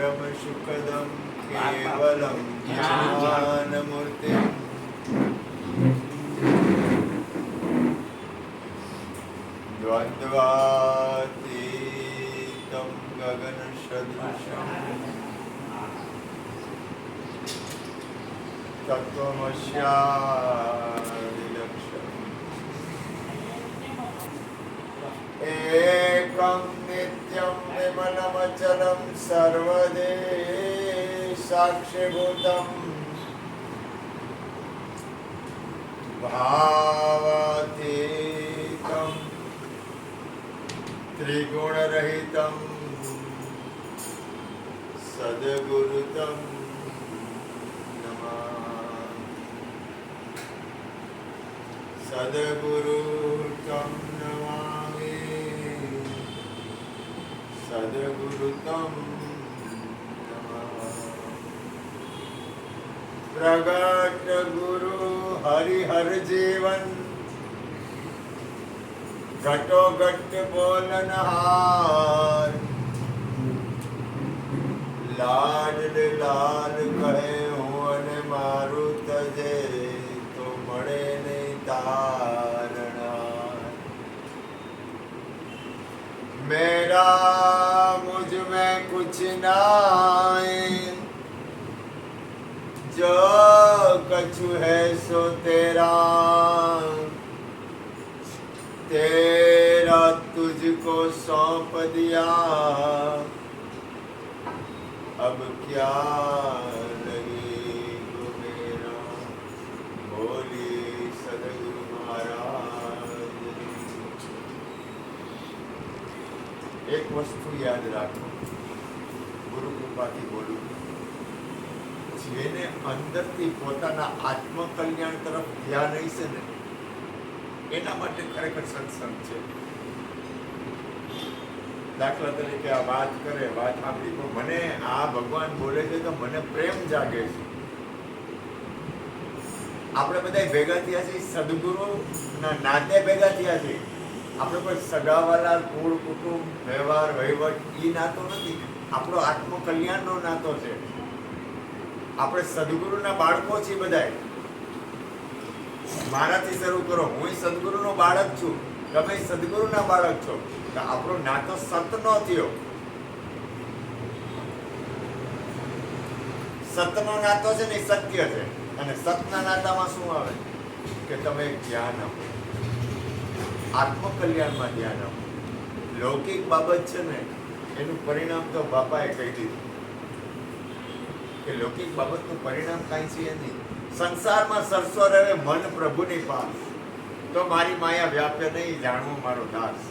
परम सुखदम केवलम ज्ञानमूर्तिम् द्वन्द्वातीतं गगनसदृशं तत्त्वमस्यादिलक्ष्यम् एकं नित्यं विमलमचलं सर्वदेशाक्षिभूतं भावातीतं त्रिगुणरहितं सद्गुरुतं नमामि। सद्गुरुतं नमामि, सद्गुरुतं नमामि। प्रगट गुरु हरिहर जीवन घटो घट बोलनहार लाल लाल कहे हूँ અને મારું તજે તો મળે નહીં તારણા। मेरा मुझ में कुछ नाए जो कछु है सो तेरा तेरा तुझको सौंप दिया अब क्या लगेगा मेरा। बोली सदगुरु महाराज। एक वस्तु याद राखो, गुरु कृपाથી બોલું, જેને અંદરથી પોતાના આત્મકલ્યાણ તરફ ધ્યાન હશે ને એના માટે ખરેખર સત્સંગ છે। દાખલા તરીકે આ વાત કરે, વાત સાંભળી તો મને આ ભગવાન બોલે છે તો મને પ્રેમ જાગે છે। આપણે બધા ભેગા થયા છીએ સદગુરુના નાતે ભેગા થયા છીએ। આપણે કોઈ સગાવાલા કુળ કુટુંબ વ્યવહાર વહીવટ એ નાતો નથી, આપણો આત્મકલ્યાણનો નાતો છે। આપણે સદગુરુના બાળકો છીએ બધાય। મારાથી શરૂ કરો, હું સદગુરુનો બાળક છું, તમે સદગુરુના બાળક છો, તો આપણો નાતો સતનો થયો। સતનો નાતો છે ને સત્ય છે, અને સતના નાતામાં શું આવે કે તમે જ્ઞાન આપો, આત્મકલ્યાણમાં ધ્યાન આપો। લૌકિક બાબત છે ને એનું પરિણામ તો બાપાએ કહી દીધું કે લૌકિક બાબતનું પરિણામ કાંઈ છે નહીં। સંસારમાં સરસો રહે મન પ્રભુની પાસ, તો મારી માયા વ્યાપ્ય નહીં જાણવું મારો દાસ।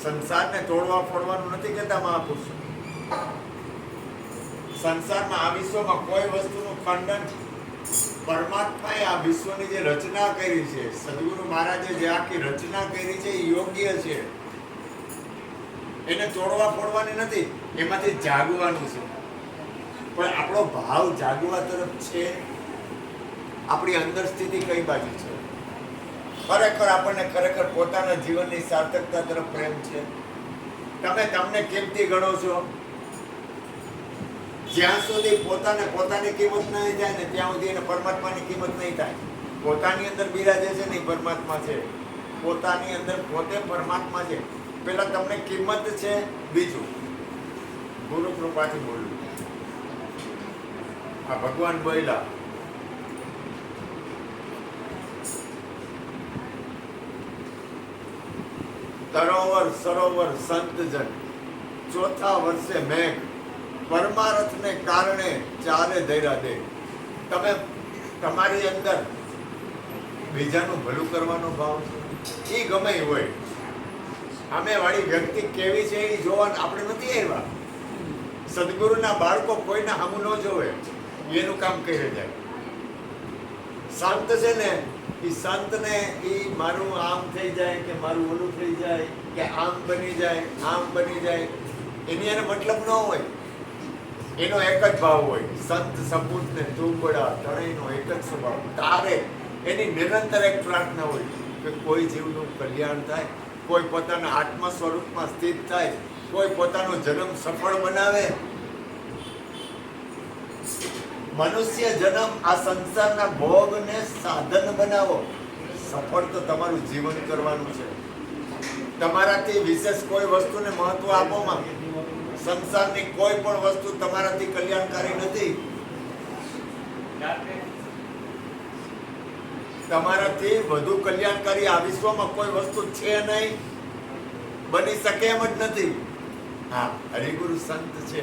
સંસારને તોડવા ફોડવાનું નથી કહેતા મહાપુરુષો। સંસારમાં આ વિશ્વમાં કોઈ વસ્તુનું ખંડન, પરમાત્માએ આ વિશ્વની જે રચના કરી છે, સદગુરુ મહારાજે જે આખી રચના કરી છે એ યોગ્ય છે, એને તોડવા ફોડવાની નથી, એમાંથી જાગવાનું છે। પણ આપણો ભાવ જાગવા તરફ છે, આપણી અંદર સ્થિતિ કઈ બાજુ છે? ખરેખર આપણને ખરેખર પોતાના જીવનની સાર્થકતા તરફ પ્રેમ છે? તમે તમને કિંમતી ગણો છો? જ્યાં સુધી પોતાની કિંમત નહીં થાય ને ત્યાં સુધી એને પરમાત્માની કિંમત નહીં થાય। પોતાની અંદર બિરાજે છે નહીં પરમાત્મા છે, પોતાની અંદર પોતે પરમાત્મા છે। પેલા તમને કિંમત છે। બીજું ગુરુ કૃપાથી બોલું, આ ભગવાન બોલ્યા તરોવર સરોવર સંતજન, ચોથા વર્ષે મેઘ, પરમારથને કારણે ચારે ધૈર્યા દે। તમે તમારી અંદર બીજાનું ભલું કરવાનો ભાવ છે, એ ગમે હોય, સામે વાળી વ્યક્તિ કેવી છે એ જોવા આપણે નથી આવ્યા। સદગુરુના બાળકો કોઈના સામું ન જોવે, એનું કામ કરી જાય। સંત છે ને એ સંતને એ મારું આમ થઈ જાય કે મારું ઓલું થઈ જાય કે આમ બની જાય આમ બની જાય એની એને મતલબ ન હોય, એનો એક જ ભાવ હોય। સંત સપૂત ને તું બડા ત્રણેયનો એક જ સ્વભાવ। તારે એની નિરંતર એક પ્રાર્થના હોય કે કોઈ જીવનું કલ્યાણ થાય, કોઈ પોતાના આત્મ સ્વરૂપમાં સ્થિત થાય, કોઈ પોતાનો જન્મ સફળ બનાવે। મનુષ્ય જન્મ આ સંસારના ભોગને સાધન બનાવો. સફળ તો તમારું જીવન કરવાનું છે. તમારાથી વિશેષ કોઈ વસ્તુને મહત્વ આપોમાં. સંસારની કોઈ પણ વસ્તુ તમારાથી કલ્યાણકારી નથી. તમારાથી વધુ કલ્યાણકારી આ વિશ્વમાં કોઈ વસ્તુ છે નહીં, બની શકે એમ જ નથી. હા, હરિગુરુ સંત છે,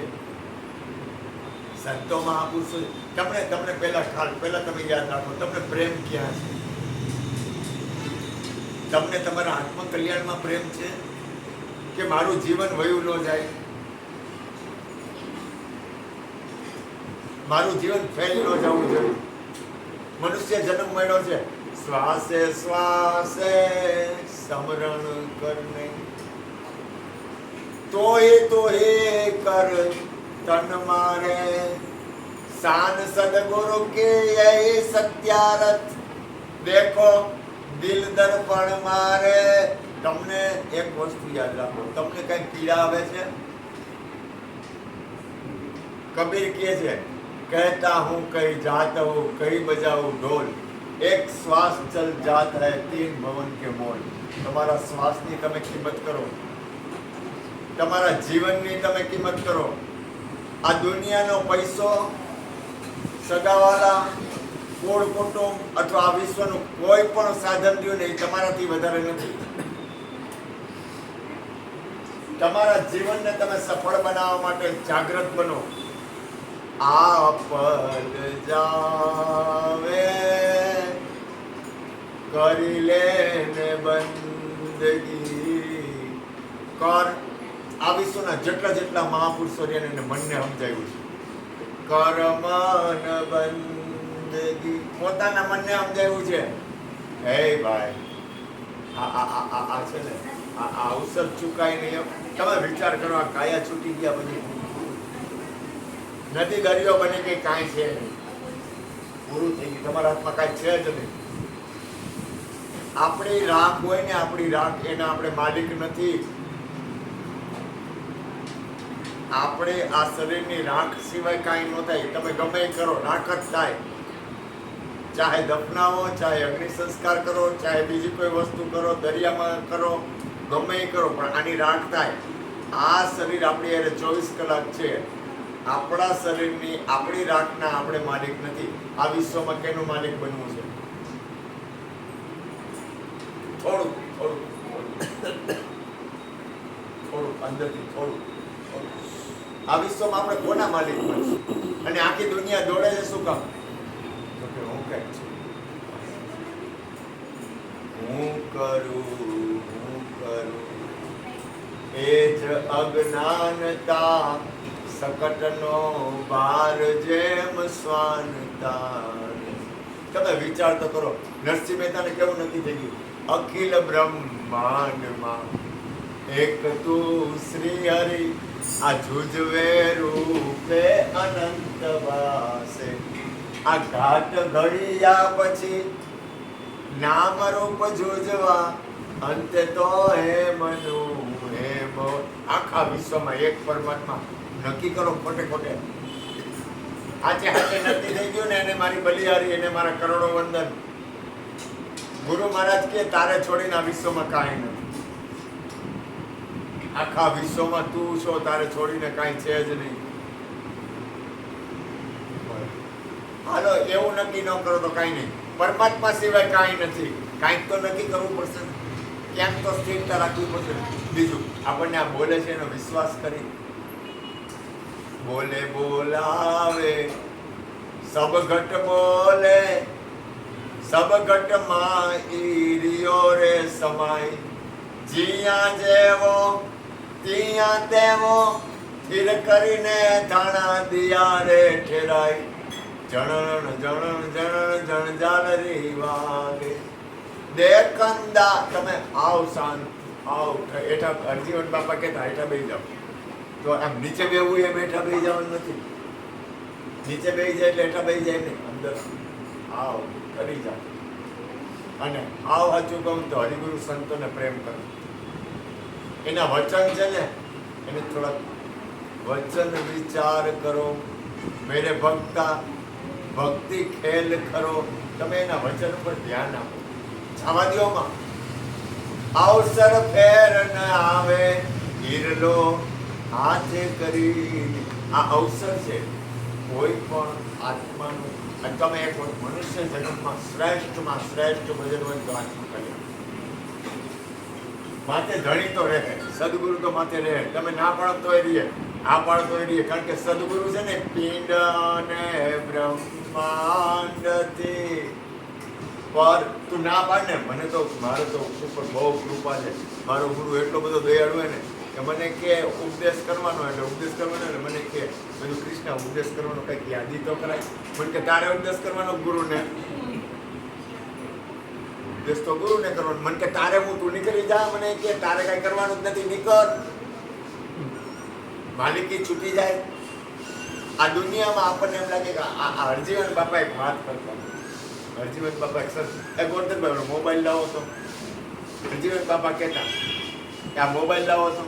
સંતો મહાપુરુષો. તમને પહેલા તમે યાદ રાખો, તમને પ્રેમ ક્યાં છે? તમને તમારા આત્મ કલ્યાણમાં પ્રેમ છે કે મારું જીવન વયું ન જાય, મારું જીવન ફેલ ન જવું જોઈએ? મનુષ્ય જન્મ મળ્યો છે, શ્વાસે શ્વાસે સમરણ કરને, તોય કર તન મારે, શાન સદગુરુ કે યહી સત્યારથ, દેખો દિલ દર્પણ મારે. તમને એક વસ્તુ યાદ રાખો, તમને કઈ પીડા આવે છે? કબીર કહે છે, કહેતા હું કઈ જાત હું કઈ બજાવું ઢોલ, એક શ્વાસ ચલ જાત હૈ તીન ભવન કે મોલ. તમારા શ્વાસની તમે કિંમત કરો, તમારા જીવનની તમે કિંમત કરો. આ દુનિયાનો પૈસો, સગાવાલા, કુળ કુટુંબ અથવા આ વિશ્વનું કોઈ પણ સાધન રહ્યું નહીં, તમારાથી વધારે નથી. તમારા જીવનને તમે સફળ બનાવવા માટે જાગૃત બનો. આપલ જાવે કરી લેને બંદગી કર. આ વિશ્વના જેટલા મહાપુરુષો રહ્યા એને મનને સમજાવ્યું છે. કર મન બંદગી, પોતાના મનને સમજાવ્યું છે. હે ભાઈ, આ છે ને, આ અવસર ચૂકાય નહીં. તમે વિચાર કરો, આ કાયા છૂટી ગયા બધી નદી દરિયો બની ગઈ, કાંઈ છે નહીં, પૂરું થઈ ગયું. તમારા હાથમાં કાંઈ છે જ નહીં. આપણી રાખ હોય ને, આપણી રાખ, એના આપણે માલિક નથી. આપણે આ શરીરની રાખ સિવાય કાંઈ ન થાય. તમે ગમે એ કરો, રાખ જ થાય. ચાહે દફનાવો, ચાહે અગ્નિ સંસ્કાર કરો, ચાહે બીજી કોઈ વસ્તુ કરો, દરિયામાં કરો, ગમે એ કરો, પણ આની રાખ થાય. આ શરીર આપણી યારે 24 કલાક છે. આપણા શરીરની, આપણી રાખના આપણે માલિક નથી. આ વિશ્વમાં કેનું માલિક બનવું છે? થોડું અંદરથી થોડું. આ વિશ્વમાં આપણે કોના માલિક બનશું? અને આખી દુનિયા દોડે છે શું કામ? હું કઈ છું, હું કરું, એ જ અજ્ઞાનતા સકટનો બાર જેમ સ્વાનતા. તમે વિચાર તો કરો, નરસિંહ મહેતાને કેવું નથી થઈ ગયું? અખિલ બ્રહ્માંડમાં એક તું શ્રી હરિ, આ જુજવે રૂપે અનંત વાસે. આ ઘાટ ઘડિયા પછી નામ રૂપ જુજવા, અંતે તો હે મનુ હે મો. આખા વિશ્વમાં એક પરમાત્મા. નક્કી કરો ખોટે ખોટે. આજે નક્કી થઈ ગયું ને, એને મારી બલિહારી, એને મારા કરોડો વંદન. ગુરુ મહારાજ કે તારે છોડીને આ વિશ્વમાં કાંઈ નથી. આખા વિશ્વમાં તું છો, તારે છોડીને કાંઈ છે જ નહીં. હાલો, એવું નક્કી ન કરો તો કાંઈ નહીં. પરમાત્મા સિવાય કાંઈ નથી. કાંઈક તો નક્કી કરવું પડશે, ક્યાંક તો સ્થિરતા રાખવી પડશે. બીજું, આપણને આ બોલે છે એનો વિશ્વાસ કરી. બોલે બોલાવે સબ ઘટ બોલે, સબ ઘટમાં ઈરિયો રે સમાય. જીયા જેવો તિયા તેવો, સ્થિર કરીને ધાણા દિયા રે ઠેરાય. જણણ જણણ જણણ જણજાલરી વાગે. દેકંદા. તમે આવ શાંત, આવ હેઠા. હરજીવન બાપા કહેતા હેઠા બેસી જાઓ. તો આમ નીચે બેવું એમ હેઠા બેસી જવાનું નથી. નીચે બેસી જાય એટલે હેઠા બેસી જાય નહીં, અંદર આવ કરી જાઓ. અને આવ સાચું કહું તો હરિગુરુ સંતોને પ્રેમ કરો. એના વચન છે ને, એને થોડાક વચન વિચાર કરો. મેરે ભક્તા ભક્તિ ખેલ ખરો. તમે એના વચન ઉપર ધ્યાન આપો. જવા દ્યોમાં અવસર ફેર ન આવે ઈરલો હાથે કરી. આ અવસર છે કોઈ પણ આત્માનું. અને તમે એક મનુષ્ય જન્મમાં શ્રેષ્ઠમાં શ્રેષ્ઠ ભજન હોય તો આત્મા કર્યા માથે ધણી તો રહે, સદગુરુ તો માથે રહે. તમે ના પાડો તોય રહીએ, આ પાડો તોય રહીએ. કારણ કે સદગુરુ છે ને પિંડ ને બ્રહ્માંડથી પર. તું ના પાડ ને. મને તો મારે તો ઉપર બહુ કૃપા છે. મારો ગુરુ એટલો બધો દયાળુ હોય ને કે મને કે ઉપદેશ કરવાનો, એટલે ઉપદેશ કરવાનો એટલે મને કે બધું કૃષ્ણ ઉપદેશ કરવાનો કંઈક યાદી તો કરાય. મને કે તારે ઉપદેશ કરવાનો ગુરુને, ઉપદેશ તો ગુરુને કરવાનો. મને કે તારે હું તું નીકળી જા. મને કે તારે કઈ કરવાનું જ નથી, નીકળ. માલિકી છૂટી જાય. આ દુનિયામાં આપણને એમ લાગે કે આ હરજીવન બાપા એક વાત કરતા. હરજીવન બાપા એક ગોરધનભાઈ મોબાઈલ લાવો તો હરજીવન બાપા કહેતા કે આ મોબાઈલ લાવો તો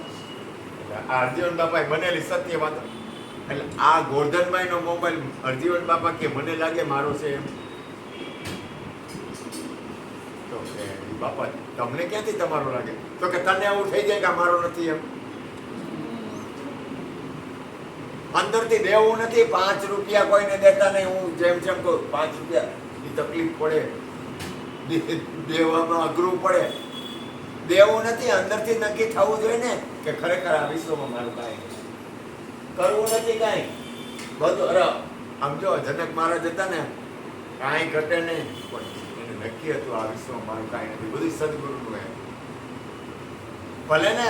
આ હરજીવન બાપાએ બનેલી સત્ય વાત. એટલે આ ગોરધનભાઈ નો મોબાઈલ હરજીવન બાપા કે મને લાગે મારો છે એમ. તો કે બાપા તમને ક્યાંથી તમારો લાગે? તો કે તને એવું થઈ જાય કે મારો નથી એમ. અંદરથી દેવું નથી. 5 રૂપિયા કોઈને દેતા નહીં. હું જેમ જેમ કહું 5 રૂપિયા ની તકલીફ પડે, દેવામાં અઘરું પડે. દેવું નથી, અંદરથી નક્કી થવું જોઈએ ને કે ખરેખર આ વિશ્વમાં મારું કાંઈ કરવું નથી. કાંઈ બધું અરે આમ જો જનક મહારાજ હતા ને, કાંઈ ઘટે નહીં, પણ એને નક્કી હતું આ વિશ્વમાં મારું કાંઈ નથી. બધું સદગુરુનું એમ. ભલે ને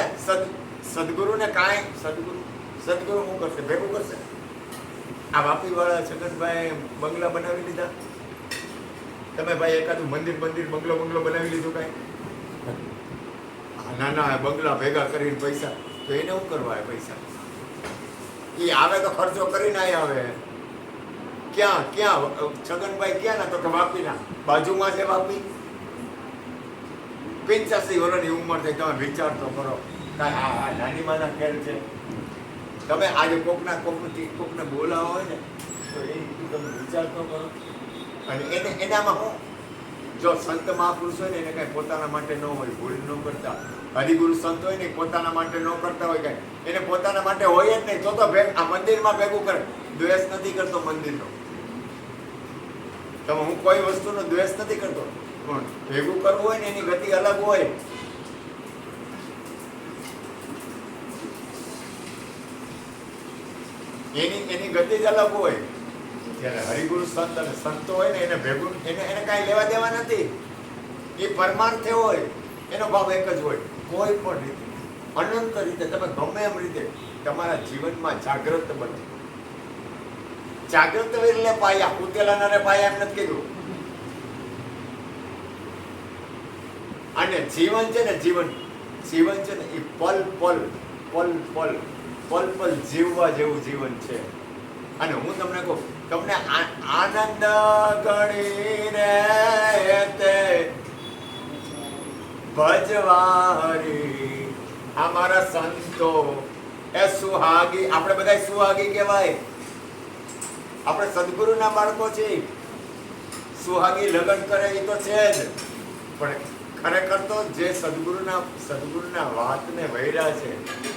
સદગુરુને કાંઈ સદગુરુ શું કરશે? ભેગું કરશે. આ વાપી વાળા છગનભાઈ બંગલા બનાવી લીધા. તમે ભાઈ એકાદું મંદિર બંગલો બનાવી લીધું કાંઈ? નાના બંગલા ભેગા કરીને પૈસા તો એને શું કરવા? પૈસા એ આવે તો ખર્ચો કરીને આવે. ક્યાં છગનભાઈ ક્યાં ના? તો કે વાપીના બાજુમાં છે. વાપી 85 વર્ષની ઉંમર થઈ. તમે વિચાર તો કરો. કાંઈ આ નાની માના ખેલ છે. તમે આજે કોકને બોલાવો હોય ને તો એ તમે વિચાર તો કરો. અને એનામાં હું જો સંત મહાપુરુષ હોય ને એને કાંઈ પોતાના માટે ન હોય, ભૂલ ન કરતા. હરિગુરુ સંત હોય ને પોતાના માટે ન કરતા હોય કાંઈ, એને પોતાના માટે હોય જ નહીં. તો આ મંદિરમાં ભેગું કરે. દ્વેષ નથી કરતો મંદિરનો. તમે હું કોઈ વસ્તુનો દ્વેષ નથી કરતો, પણ ભેગું કરવું હોય ને એની ગતિ અલગ હોય. એની ગતિ જ અલગ હોય. જ્યારે હરિગુરુ સંત અને સંતો હોય ને એને ભેગું એને કાંઈ લેવા દેવા નથી. એ પરમાર્થે હોય, એનો ભાવ એક જ હોય. કોઈ પણ રીતે અનંત રીતે તમે ગમે એમ રીતે તમારા જીવનમાં જાગૃત બનો. જાગૃત એટલે પાયા. ઉતેલાના પાયા એમ નથી કીધું. અને જીવન છે ને જીવન છે ને એ પલ પલ જીવવા જેવું જીવન છે. અને હું તમને કહું, તમને આનંદ ગણીને તે ભજવારી. આ મારા સંતો એ સુહાગી. આપણે બધા સુહાગી કહેવાય. આપણે સદગુરુના બાળકો છે. સુહાગી લગ્ન કરે એ તો છે જ, પણ ખરેખર તો જે સદગુરુના વાતને વૈરા છે,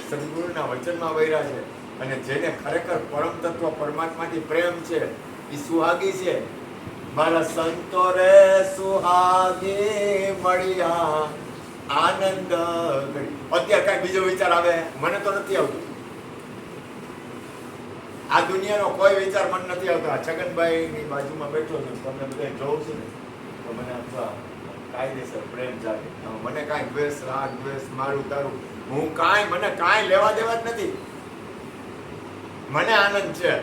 સદગુરુના વચનમાં વૈરા છે, અને જેને ખરેખર પરમ તત્વ પરમાત્માથી પ્રેમ છે, એ સુહાગી છે. મારા સંતો રે સુહાગી મળ્યા આનંદ. અત્યારે કઈ બીજો વિચાર આવે? મને તો નથી આવતો. આ દુનિયાનો કોઈ વિચાર મને નથી આવતો. આ છગનભાઈ ની બાજુમાં બેઠો છું, તમને બધા જોઉં છું ને તો મને અથવા કાયદેસર પ્રેમ જાગે. મને કાંઈ દ્વેષ, રાગ દ્વેષ, મારું તારું મને કાંઈ લેવા દેવા જ નથી. મને આનંદ છે.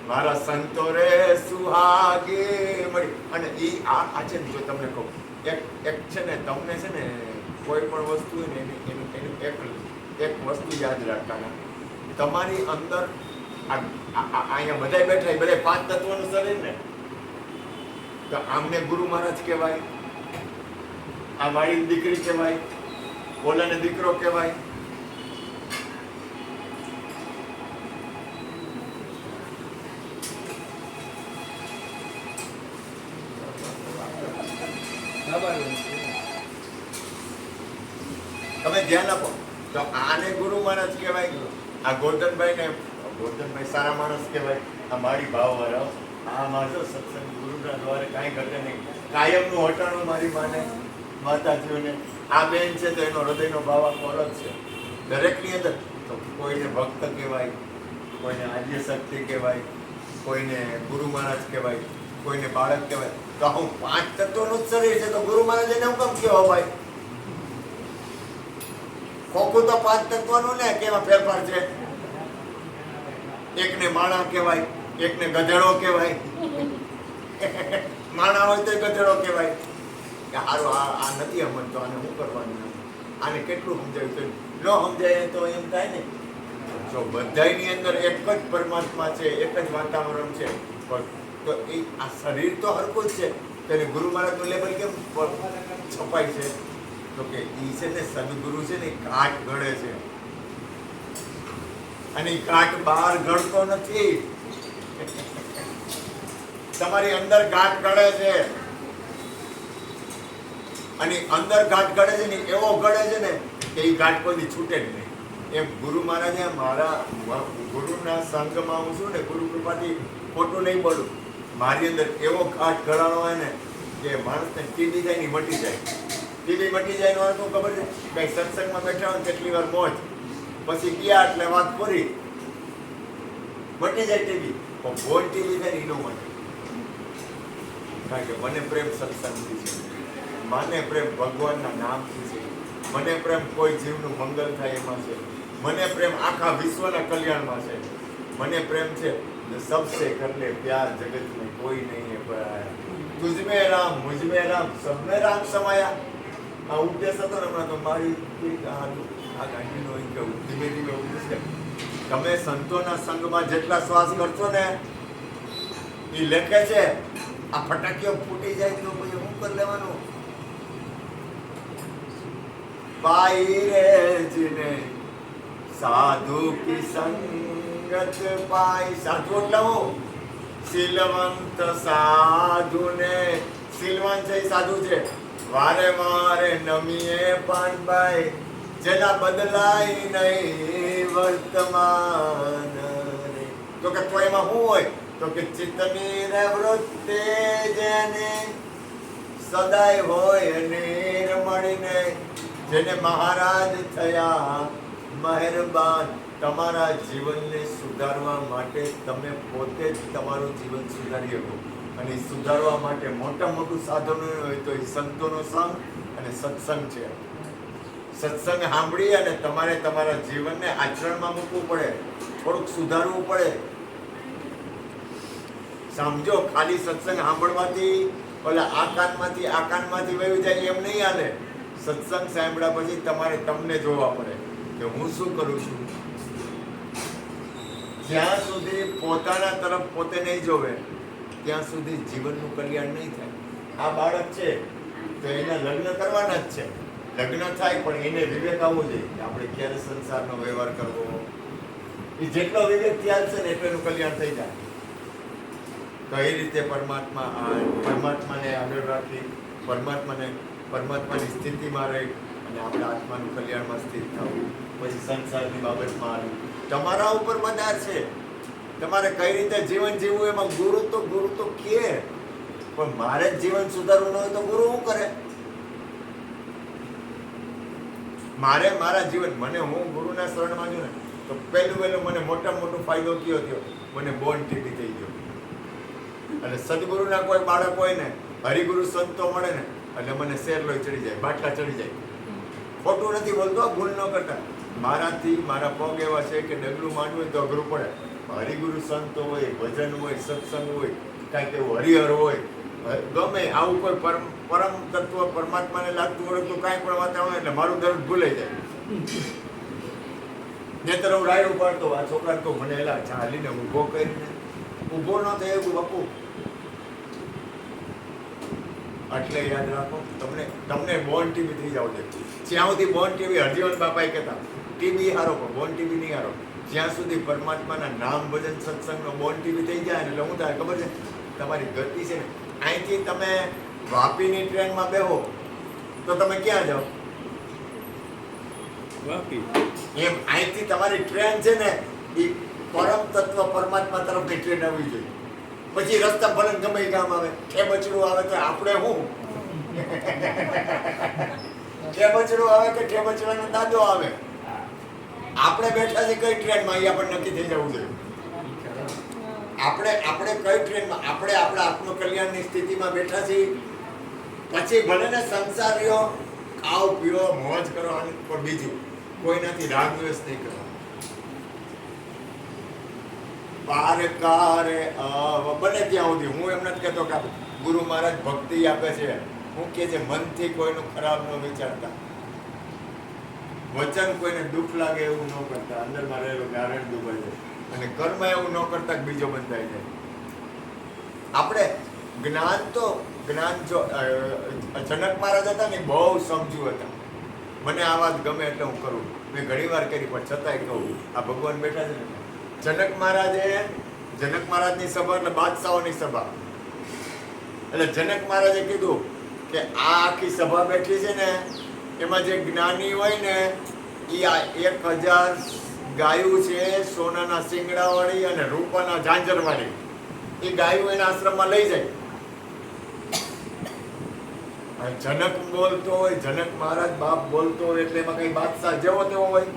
મારા સંતો રે સુહાગી મળી. અને એ આ છે ને, જો તમને કહું, એક છે ને, તમને છે ને કોઈ પણ વસ્તુ હોય ને એનું એક વસ્તુ યાદ રાખવાના. તમારી અંદર અહીંયા બધા બેઠા, બધા 5 તત્વોનું શરીર ને, તો આમને ગુરુ મહારાજ કહેવાય, આ મારી દીકરી કહેવાય, ઓલાને દીકરો કહેવાય. તમે ધ્યાન આપો તો આને ગુરુ મહારાજ કહેવાય. આ ગોરધનભાઈ સારા માણસ કહેવાય. આ મારી ભાવવાળા આ માણસો સત્સંગ ગુરુના દ્વારે કાંઈ ઘટે નહીં. કાયમનું હટાણું મારી માને માતાજીઓને. આ બેન છે તો એનો હૃદયનો ભાવ આખો અલગ છે દરેકની અંદર. તો કોઈને ભક્ત કહેવાય, કોઈને આદ્ય શક્તિ કહેવાય, કોઈને ગુરુ મહારાજ કહેવાય, કોઈને બાળક કહેવાય. તો હું 5 તત્વોનું જ શરીર છે તો ગુરુ મહારાજ એને હું કેમ કહેવા ભાઈ? ખોખું તો 5 તત્વનું ને કેવા ફેરફાર છે. એકને માણા કહેવાય, એકને ગધેડો કહેવાય. માણા હોય તો ગધેડો કહેવાય કે હારું આ નથી સમજતો, આને શું કરવાનું, આને કેટલું સમજાવ્યું ન સમજાય તો એમ થાય ને. જો બધાની અંદર એક જ પરમાત્મા છે, એક જ વાતાવરણ છે, તો એ આ શરીર તો હરખું જ છે. તેને ગુરુ મહારાજનું લેબલ કેમ છપાય છે? તો કે ઈ છે ને સદગુરુ છે ને કાટ ઘડે છે, અને કાટ બહાર ઘડતો નથી. તમારી અંદર ગાંઠ ઘડે છે, અને અંદર ગાંઠ ઘડે છે ને એવો ઘડે છે ને કે એ ગાંઠ કોઈ છૂટે જ નહીં. એમ ગુરુ મહારાજે મારા ગુરુના સંગમાં હું છું ને, ગુરુ કૃપાથી ખોટું નહીં બોલું, મારી અંદર એવો ગાંઠ ઘડાણો હોય ને કે માણસને ટીબી જાય ને મટી જાય. ટીબી મટી જાય નો શું ખબર છે? કઈ સત્સંગમાં બેઠા હોય કેટલી વાર મોજ, પછી ગયા એટલે વાત પૂરી, મટી જાય ટીબી. પણ બોલ ટીબી થાય ને એનો મટે. કારણ કે મને પ્રેમ સત્સંગથી છે, મને પ્રેમ ભગવાનના નામથી છે, મને પ્રેમ કોઈ જીવનું મંગલ થાય એમાં છે, મને પ્રેમ આખા વિશ્વના કલ્યાણમાં છે, મને પ્રેમ છે સબસે કર લે પ્યાર જગત में कोई नहीं है पराया, तुझ में राम मुझ में राम सब में राम समाया. આ ઉપદેશ હતો ને હમણાં તો મારી આ ગાંધીનો ધીમે ધીમે ઉપદેશ છે. તમે સંતોના સંગમાં જેટલા શ્વાસ કરશો ને એ લેખે છે. આ ફટાકીઓ ફૂટી જાય તો પછી શું કરી લેવાનું? પાઈ રે જીને સાધુ કી સંગત પાઈ. સાધુ એટલે હું શીલવંત સાધુને, શીલવાન છે એ સાધુ છે. વારે વારે નમીએ પાનભાઈ, જેના બદલાય નહીં વર્તમાન રે. તો કે તો એમાં શું હોય? તો કે ચિત્તની ને વૃત્તિ જેને સદાય હોય નિર્મળીને, જેને મહારાજ થયા મહેરબાન. તમારા જીવનને સુધારવા માટે તમે પોતે જ તમારું જીવન સુધારી શકો. અને સુધારવા માટે મોટા મોટું સાધન હોય તો એ સંતોનો સંગ અને સત્સંગ છે. સત્સંગ સાંભળી અને તમારે તમારા જીવનને આચરણમાં મૂકવું પડે, થોડુંક સુધારવું પડે. સમજો ખાલી સત્સંગ સાંભળવાથી ઓલા આ કાનમાંથી વહી જાય એમ નહીં હાલે. સત્સંગ સાંભળ્યા પછી તમારે તમને જોવા પડે કે હું શું કરું છું. જ્યાં સુધી પોતાના તરફ પોતે નહીં જોવે ત્યાં સુધી જીવનનું કલ્યાણ નહીં થાય. આ બાળક છે તો એના લગ્ન કરવાના જ છે. લગ્ન થાય પણ એને વિવેક આવવો જોઈએ કે આપણે ક્યારે સંસારનો વ્યવહાર કરવો. એ જેટલો વિવેક ત્યાર છે ને એટલું એનું કલ્યાણ થઈ જાય. કઈ રીતે પરમાત્માને આગળ રાખી, પરમાત્માની સ્થિતિમાં રહી અને આપણા આત્માનું કલ્યાણમાં સ્થિત થવું. પછી સંસારની બાબતમાં આવ્યું. તમારા ઉપર મદાર છે, તમારે કઈ રીતે જીવન જીવવું. એમાં ગુરુ તો કે પણ મારે જ જીવન સુધારવું ન હોય તો ગુરુ શું કરે? મારે મારા જીવન, મને હું ગુરુના શરણમાં છું ને તો પહેલું મને મોટામાં મોટો ફાયદો કયો થયો? મને બોર્ન ટીબી થઈ ગયો. અને સદગુરુના કોઈ બાળક હોય ને, હરિગુરુ સંતો મળે ને એટલે મને શેર લોહી ચડી જાય, બાટલા ચડી જાય. ખોટું નથી બોલતો, ભૂલ ન કરતા. મારાથી મારા પગ એવા છે કે ડગલું માંડવું હોય તો અઘરું પડે. હરિગુરુ સંતો હોય, ભજન હોય, સત્સંગ હોય, કાંઈક એવું હરિહર હોય, ગમે આવું કોઈ પરમ તત્વ પરમાત્માને લાગતું ઓળખતું કાંઈ પણ વાતાવરણ એટલે મારું દર્દ ભૂલાઈ જાય. નહીંતર હું રાય ઉપાડતો આ છોકરા તો મને એલા ચાલીને ઊભો કરીને ઊભો ન થાય એવું બાપુ. એટલે યાદ રાખો, તમને બોર્ન ટીબી થઈ જાવ છે. જ્યાં સુધી બોર્ન ટીબી, હરજીવન બાપાએ કહેતા ટીબી હારો પણ બોર્ન ટીબી નહીં હારો. જ્યાં સુધી પરમાત્માના નામ ભજન સત્સંગનો બોર્ન ટીબી થઈ જાય એટલે શું થાય ખબર છે? તમારી ગતિ છે ને અહીંથી તમે વાપીની ટ્રેનમાં બેહો તો તમે ક્યાં જાઓ? વાપી. એમ અહીંથી તમારી ટ્રેન છે ને એ પરમ તત્વ પરમાત્મા તરફની ટ્રેન આવવી જોઈએ. પછી રસ્તા ભલે ગમે એ ગામ આવે, ઠેબચડું આવે તો આપણે શું? ઠેબચડું આવે કે ઠેબચડાનો દાદો આવે, આપણે બેઠા છે કઈ ટ્રેનમાં એ આપણને નક્કી થઈ જવું જોઈએ. આપણે કઈ ટ્રેનમાં, આપણે આપણા આત્મકલ્યાણની સ્થિતિમાં બેઠા છીએ. પછી ભલે ને સંસારીઓ ખાઓ પીઓ મોજ કરો, પણ બીજું કોઈનાથી રાગ દ્વેષ નહીં કરો. પારકારે બને ત્યાં સુધી હું એમ નથી કહેતો કે ગુરુ મહારાજ ભક્તિ આપે છે, હું કે છે મનથી કોઈનું ખરાબ ન વિચારતા, વચન કોઈને દુઃખ લાગે એવું ન કરતા, અંદરમાં રહેલું નારાયણ ડૂબાઈ જાય, અને કર્મ એવું ન કરતા કે બીજો બંધાઈ જાય. આપણે જ્ઞાન જો જનક મહારાજ હતા ને બહુ સમજુ હતા. મને આ વાત ગમે એટલે હું કરું, મેં ઘણી વાર કરી પણ છતાંય કહું, આ ભગવાન બેઠા છે ને. જનક મહારાજની સભા એટલે બાદશાહોની સભા. એટલે જનક મહારાજે કીધું કે આ આખી સભા બેઠી છે ને એમાં જે જ્ઞાની હોય ને એ આ 1000 ગાયું છે, સોનાના શિંગડાવાળી અને રૂપાના ઝાંઝરવાળી, એ ગાયું એના આશ્રમમાં લઈ જાય. જનક બોલતો હોય, જનક મહારાજ બાપ બોલતો હોય એટલે એમાં કઈ બાદશાહ જેવો તેવો હોય?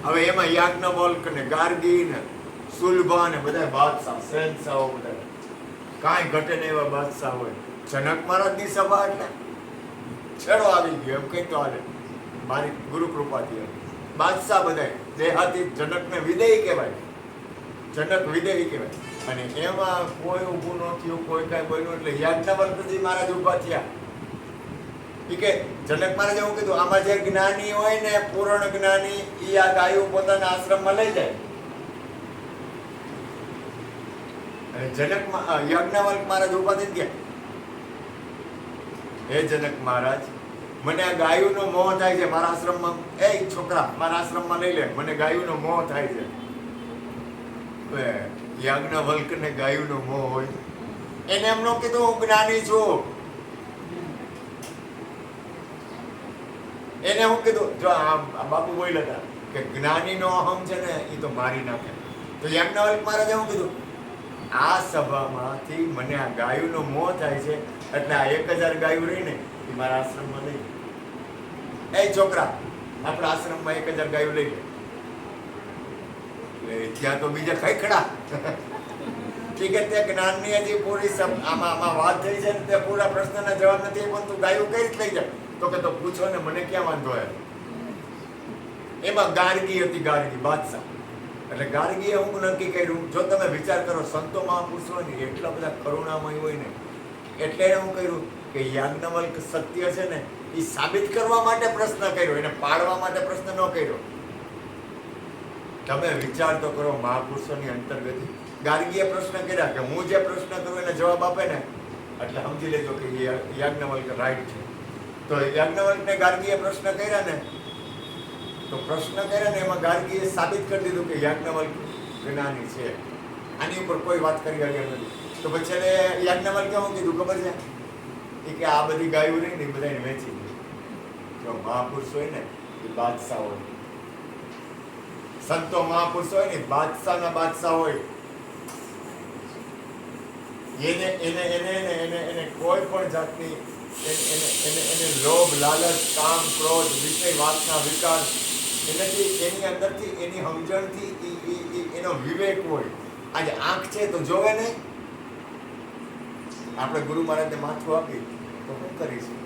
હવે એમાં યાજ્ઞવલ્ક ને ગાર્ગી ને સુલભા ને બધા બાદશાહ શહેનશાહો, બધા કાંઈ ઘટે ને એવા બાદશાહ હોય. જનક મહારાજની સભા એટલે છેડો આવી ગયો એમ કઈ તો હાલે, મારી ગુરુ કૃપાથી. બાદશાહ બધા દેહાતી જનકને વિદેહી કહેવાય, જનક વિદેહી કહેવાય. અને એમાં કોઈ ઊભું ન થયું, કોઈ કાંઈ બોલ્યું એટલે યાજ્ઞવલ્કજી મહારાજ ઊભા થયા. કે જનક મહારાજે એવું કીધું, આમાં જે જ્ઞાની હોય ને પૂર્ણ જ્ઞાની, એ આ ગાયું પોતાના આશ્રમમાં લઈ જાય. અને યાજ્ઞવલ્ક મહારાજ ઊભા થઈ ગયા, હે જનક મહારાજ, મને આ ગાયુંનો મોહ થાય છે મારા આશ્રમમાં. એ છોકરા મારા આશ્રમમાં લઈ લે, મને ગાયુંનો મોહ થાય છે. યાજ્ઞવલ્કને ગાયુંનો મોહ હોય? એને એમ ન કીધું હું જ્ઞાની છું. એને હું કીધું, જો આ બાપુ બોલ્યા હતા કે જ્ઞાનીનો અહમ છે ને એ તો મારી નાખે. તો યાજ્ઞવલ્ક મહારાજે શું કીધું, આ સભામાંથી મને આ ગાયુંનો મોહ થાય છે એટલે આ 1000 ગાયું રહી ને એ મારા આશ્રમમાં લઈ. એ છોકરા આપણા આશ્રમમાં 1000 ગાયું લઈ લે. એટલે ત્યાં તો બીજા કઈ ખડા. ઠીક છે, તે જ્ઞાનની હજી પૂરી આમાં વાત થઈ છે ને તે પૂરા પ્રશ્નના જવાબ નથી, પણ તું ગાયું કઈ રીતે લઈ જાય? તો કે તો પૂછો ને, મને ક્યાં વાંધો હે. એમાં ગાર્ગી હતી, ગાર્ગી બાદશાહ. એટલે ગાર્ગીએ હું નક્કી કર્યું, જો તમે વિચાર કરો સંતો મહાપુરુષો હોય ને એટલા બધા કરુણામય હોય ને, એટલે એને હું કર્યું કે યાજ્ઞવલ્ક સત્ય છે ને એ સાબિત કરવા માટે પ્રશ્ન કર્યો, એને પાડવા માટે પ્રશ્ન ન કર્યો. તમે વિચાર તો કરો મહાપુરુષોની અંતર્ગતિ. ગાર્ગીએ પ્રશ્ન કર્યા કે હું જે પ્રશ્ન કરું એને જવાબ આપે ને એટલે સમજી લેજો કે યાજ્ઞવલ્ક રાઈટ છે. તો યાજ્ઞવલ્કને ગાર્ગીએ પ્રશ્ન કર્યા ને, તો પ્રશ્ન કર્યા ને એમાં ગાર્ગીએ સાબિત કરી દીધું કે યાજ્ઞવલ્ક જ્ઞાની છે. આની ઉપર કોઈ વાત કરી રહ્યા નથી. તો પછી યાજ્ઞવલ્કે શું કીધું ખબર છે? એ કે આ બધી ગાયો રહી ને એ બધાને વેચી દીધી. જો મહાપુરુષ હોય ને એ બાદશાહ હોય, સંતો મહાપુરુષ હોય ને બાદશાહના બાદશાહ હોય. એને કોઈ પણ જાતની એને લોભ લાલચ કામ ક્રોધ વિષય વાસના વિકાર એનાથી, એની અંદરથી, એની સમજણથી એનો વિવેક હોય. આજે આંખ છે તો જોવે નહીં. આપણે ગુરુ મહારાજને માથું આપી તો શું કરીશું?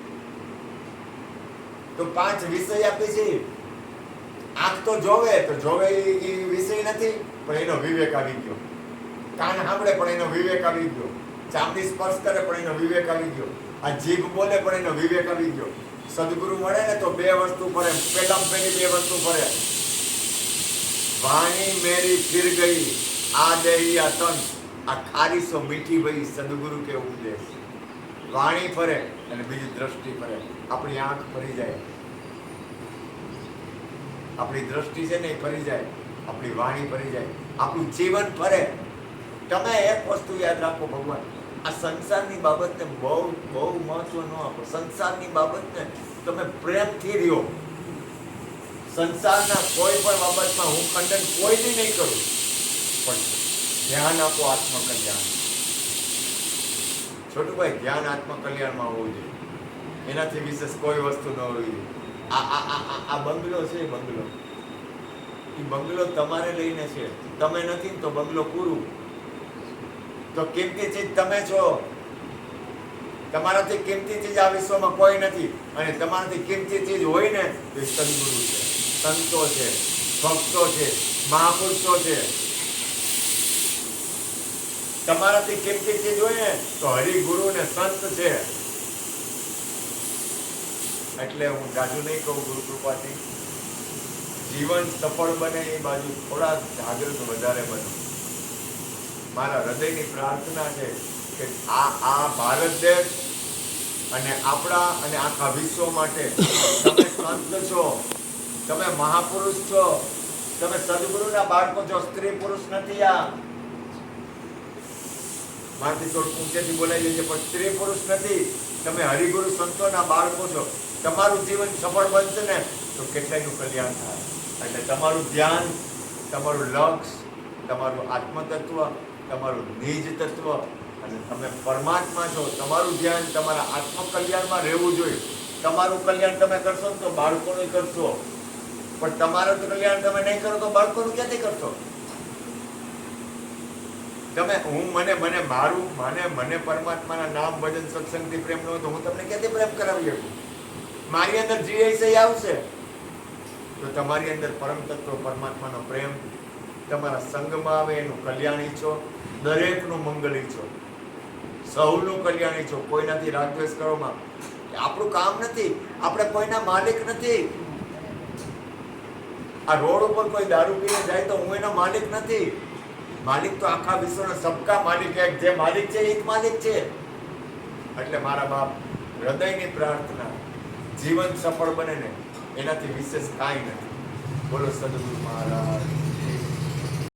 તો 5 વિષય આપી છે. આંખ તો જોવે એ વિષય નથી, પણ એનો વિવેક આવી ગયો. કાન સાંભળે પણ એનો વિવેક આવી ગયો. ચામડી સ્પર્શ કરે પણ એનો વિવેક આવી ગયો. આ જીભ બોલે પણ એનો વિવેક આવી ગયો. સદગુરુ મળે ને તો 2 વસ્તુ ફરે. પહેલામાં પહેલી 2 વસ્તુ ફરે. વાણી મેરી ફિર ગઈ, આ દેહી આ તન, આ ખારી સો મીઠી ભઈ, સદગુરુ કે ઉપદેશ. વાણી ફરે અને બીજી દ્રષ્ટિ ફરે. આપણી આંખ ફરી જાય, આપણી દ્રષ્ટિ છે ને એ ફરી જાય, આપણી વાણી ફરી જાય, આપણું જીવન ફરે. તમે એક વસ્તુ યાદ રાખો, ભગવાન આ સંસારની બાબતને બહુ બહુ મહત્વ ન આપો. સંસારની બાબતને તમે પ્રેમથી રહ્યો. સંસારના કોઈ પણ બાબતમાં હું ખંડન કોઈની નહીં કરું, પણ ધ્યાન આપો આત્મકલ્યાણ. છોટુભાઈ, ધ્યાન આત્મકલ્યાણમાં હોવું જોઈએ. એનાથી વિશેષ કોઈ વસ્તુ ન હોવી જોઈએ. આ બંગલો છે, બંગલો, એ બંગલો તમારે લઈને છે. તમે નથી તો બંગલો પૂરું. તો કિંમતી ચીજ તમે છો. તમારાથી કિંમતી ચીજ આ વિશ્વમાં કોઈ નથી. અને તમારાથી કિંમતી ચીજ હોય ને તો એ સદગુરુ છે, સંતો છે, ભક્તો છે, મહાપુરુષો છે. તમારાથી કિંમતી ચીજ હોય ને તો હરિગુરુ ને સંત છે. એટલે હું જાજુ નહીં કહું, ગુરુ કૃપાથી જીવન સફળ બને એ બાજુ થોડા જાગૃત વધારે બનો. મારા હૃદયની પ્રાર્થના છે કે આ ભારત દેશ અને આપણા અને આખા વિશ્વ માટે તમે સંત છો, તમે મહાપુરુષ છો, તમે સદગુરુના બાળકો છો. સ્ત્રી પુરુષ નથી. આ મારાથી થોડું ઊંચેથી બોલાઈ જશે, પણ સ્ત્રી પુરુષ નથી. તમે હરિગુરુ સંતોના બાળકો છો. તમારું જીવન સફળ બનશે ને તો કેટલાયનું કલ્યાણ થાય. એટલે તમારું ધ્યાન, તમારું લક્ષ્ય, તમારું આત્મતત્વ, તમારું નિજ તત્વ અને તમે પરમાત્મા છો. તમારું ધ્યાન તમારા આત્મકલ્યાણમાં રહેવું જોઈએ. તમારું કલ્યાણ તમે કરશો ને તો બાળકોનું કરશો, પણ તમારું કલ્યાણ તમે નહીં કરો તો બાળકોનું ક્યાંથી કરશો? તમે મને પરમાત્માના નામ ભજન સત્સંગથી પ્રેમ ન હોય તો હું તમને ક્યાંથી પ્રેમ કરાવી શકું? મારી અંદર જે આવશે તો તમારી અંદર પરમ તત્વ પરમાત્માનો પ્રેમ તમારા સંગમાં આવે. એનું કલ્યાણ ઈચ્છો, દરેકનું મંગળ ઈચ્છો, સૌનું કલ્યાણ ઈચ્છો. કોઈનાથી રાગદ્વેષ કરવામાં આપણું કામ નથી. આપણે કોઈના માલિક નથી. આ રોડ ઉપર કોઈ દારૂ પીને જાય તો હું એનો માલિક નથી. માલિક તો આખા વિશ્વના સબકા માલિક એક જે માલિક છે એ જ માલિક છે. એટલે મારા બાપ, હૃદયની પ્રાર્થના જીવન સફળ બને ને એનાથી વિશેષ કાંઈ નથી. બોલો સદગુરુ મહારાજ.